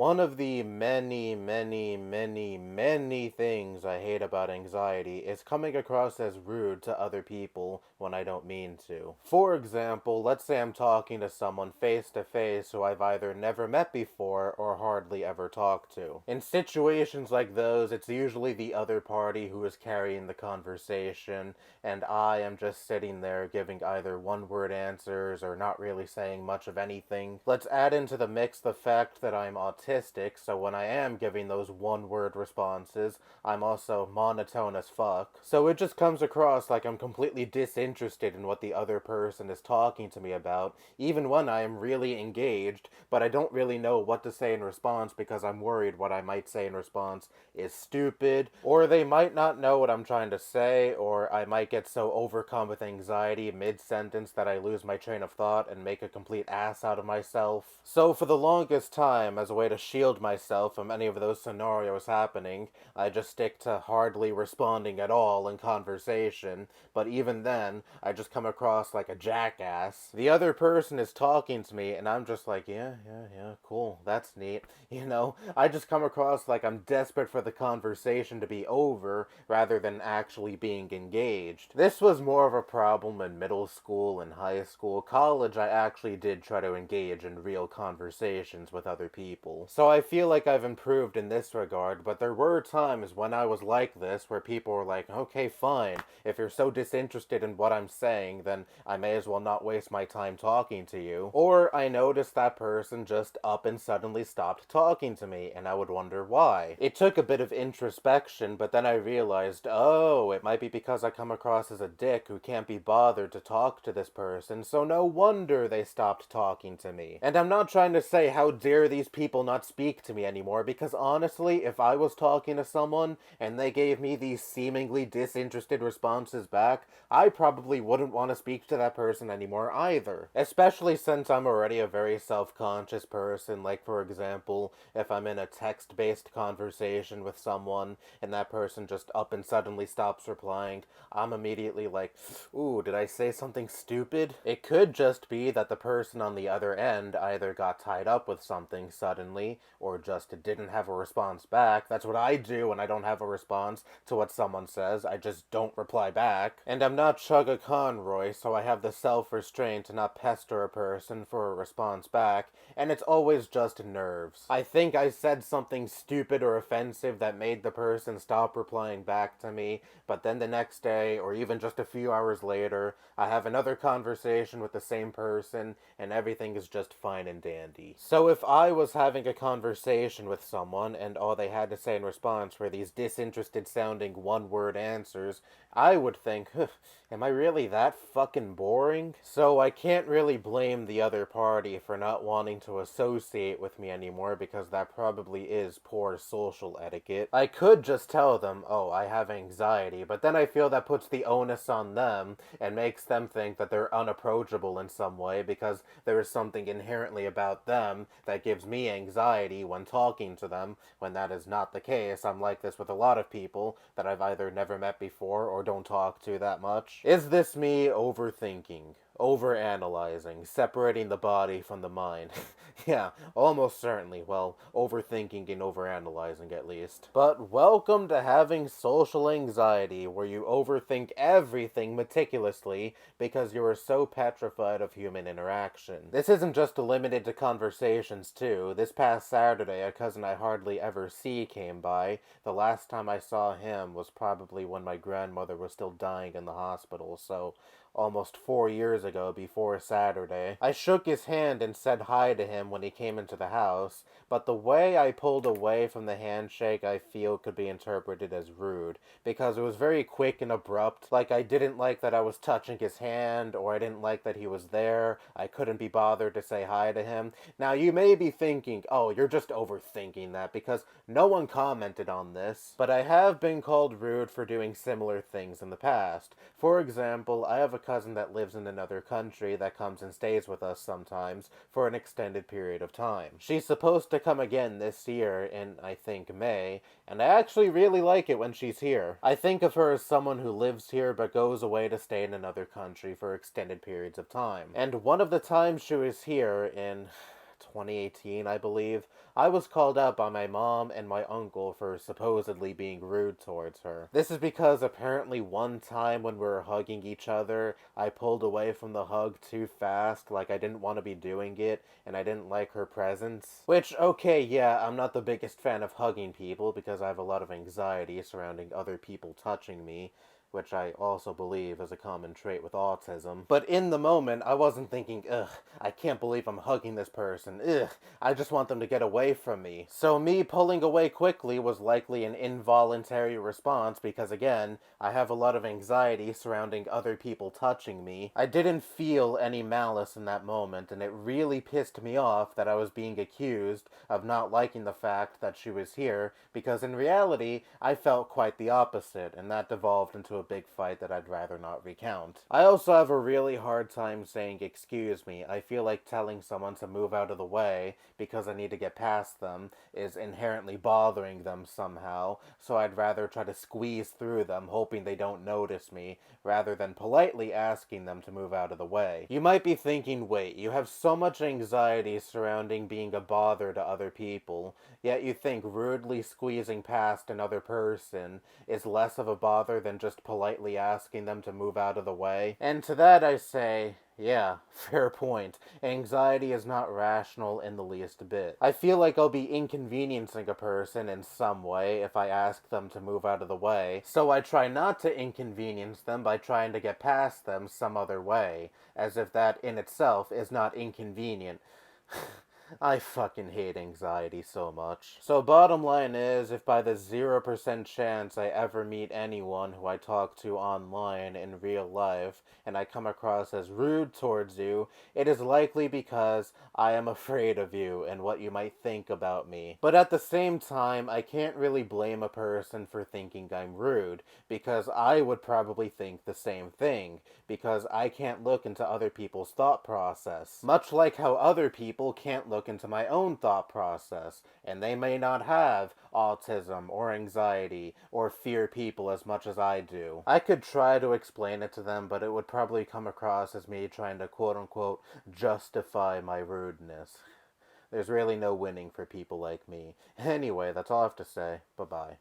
One of the many things I hate about anxiety is coming across as rude to other people when I don't mean to. For example, let's say I'm talking to someone face to face who I've either never met before or hardly ever talked to. In situations like those, it's usually the other party who is carrying the conversation, and I am just sitting there giving either one-word answers or not really saying much of anything. Let's add into the mix the fact that I'm autistic, so when I am giving those one-word responses, I'm also monotone as fuck. So it just comes across like I'm completely disinterested in what the other person is talking to me about, even when I am really engaged, but I don't really know what to say in response because I'm worried what I might say in response is stupid, or they might not know what I'm trying to say, or I might get so overcome with anxiety mid-sentence that I lose my train of thought and make a complete ass out of myself. So for the longest time, as a way to shield myself from any of those scenarios happening, I just stick to hardly responding at all in conversation, but even then, I just come across like a jackass. The other person is talking to me, and I'm just like, yeah, cool, that's neat. I just come across like I'm desperate for the conversation to be over, rather than actually being engaged. This was more of a problem in middle school and high school. College, I actually did try to engage in real conversations with other people. So I feel like I've improved in this regard, but there were times when I was like this where people were like, okay, fine, if you're so disinterested in what I'm saying, then I may as well not waste my time talking to you. Or I noticed that person just up and suddenly stopped talking to me, and I would wonder why. It took a bit of introspection, but then I realized, oh, it might be because I come across as a dick who can't be bothered to talk to this person, so no wonder they stopped talking to me. And I'm not trying to say how dare these people not speak to me anymore, because honestly, if I was talking to someone and they gave me these seemingly disinterested responses back, I probably wouldn't want to speak to that person anymore either. Especially since I'm already a very self-conscious person, like for example, if I'm in a text-based conversation with someone and that person just up and suddenly stops replying, I'm immediately like, ooh, did I say something stupid? It could just be that the person on the other end either got tied up with something suddenly, or just didn't have a response back. That's what I do when I don't have a response to what someone says. I just don't reply back. And I'm not Chugga Conroy, so I have the self-restraint to not pester a person for a response back, and it's always just nerves. I think I said something stupid or offensive that made the person stop replying back to me, but then the next day, or even just a few hours later, I have another conversation with the same person, and everything is just fine and dandy. So if I was having a conversation with someone, and all they had to say in response were these disinterested sounding one-word answers, I would think, am I really that fucking boring? So I can't really blame the other party for not wanting to associate with me anymore, because that probably is poor social etiquette. I could just tell them, oh, I have anxiety, but then I feel that puts the onus on them and makes them think that they're unapproachable in some way, because there is something inherently about them that gives me anxiety when talking to them, when that is not the case. I'm like this with a lot of people that I've either never met before or don't talk to that much. Is this me overthinking? Overanalyzing, separating the body from the mind. Yeah, almost certainly. Well, overthinking and overanalyzing at least. But welcome to having social anxiety, where you overthink everything meticulously because you are so petrified of human interaction. This isn't just limited to conversations too. This past Saturday, a cousin I hardly ever see came by. The last time I saw him was probably when my grandmother was still dying in the hospital, so almost 4 years ago before Saturday. I shook his hand and said hi to him when he came into the house, but the way I pulled away from the handshake I feel could be interpreted as rude, because it was very quick and abrupt, like I didn't like that I was touching his hand, or I didn't like that he was there, I couldn't be bothered to say hi to him. Now you may be thinking, oh, you're just overthinking that, because no one commented on this, but I have been called rude for doing similar things in the past. For example, I have a cousin that lives in another country that comes and stays with us sometimes for an extended period of time. She's supposed to come again this year in, I think, May, and I actually really like it when she's here. I think of her as someone who lives here but goes away to stay in another country for extended periods of time. And one of the times she was here in 2018, I believe, I was called out by my mom and my uncle for supposedly being rude towards her. This is because apparently one time when we were hugging each other, I pulled away from the hug too fast, like I didn't want to be doing it, and I didn't like her presence. Which, okay, yeah, I'm not the biggest fan of hugging people because I have a lot of anxiety surrounding other people touching me, which I also believe is a common trait with autism. But in the moment, I wasn't thinking, ugh, I can't believe I'm hugging this person, ugh, I just want them to get away from me. So me pulling away quickly was likely an involuntary response because, again, I have a lot of anxiety surrounding other people touching me. I didn't feel any malice in that moment, and it really pissed me off that I was being accused of not liking the fact that she was here, because in reality, I felt quite the opposite, and that devolved into a big fight that I'd rather not recount. I also have a really hard time saying excuse me. I feel like telling someone to move out of the way because I need to get past them is inherently bothering them somehow, so I'd rather try to squeeze through them, hoping they don't notice me, rather than politely asking them to move out of the way. You might be thinking, wait, you have so much anxiety surrounding being a bother to other people, yet you think rudely squeezing past another person is less of a bother than just politely asking them to move out of the way? And to that I say, yeah, fair point. Anxiety is not rational in the least bit. I feel like I'll be inconveniencing a person in some way if I ask them to move out of the way, so I try not to inconvenience them by trying to get past them some other way, as if that in itself is not inconvenient. I fucking hate anxiety so much. So bottom line is, if by the 0% chance I ever meet anyone who I talk to online in real life, and I come across as rude towards you, it is likely because I am afraid of you and what you might think about me. But at the same time, I can't really blame a person for thinking I'm rude, because I would probably think the same thing, because I can't look into other people's thought process. Much like how other people can't look into my own thought process, and they may not have autism or anxiety or fear people as much as I do. I could try to explain it to them, but it would probably come across as me trying to quote-unquote justify my rudeness. There's really no winning for people like me. Anyway, that's all I have to say. Bye-bye.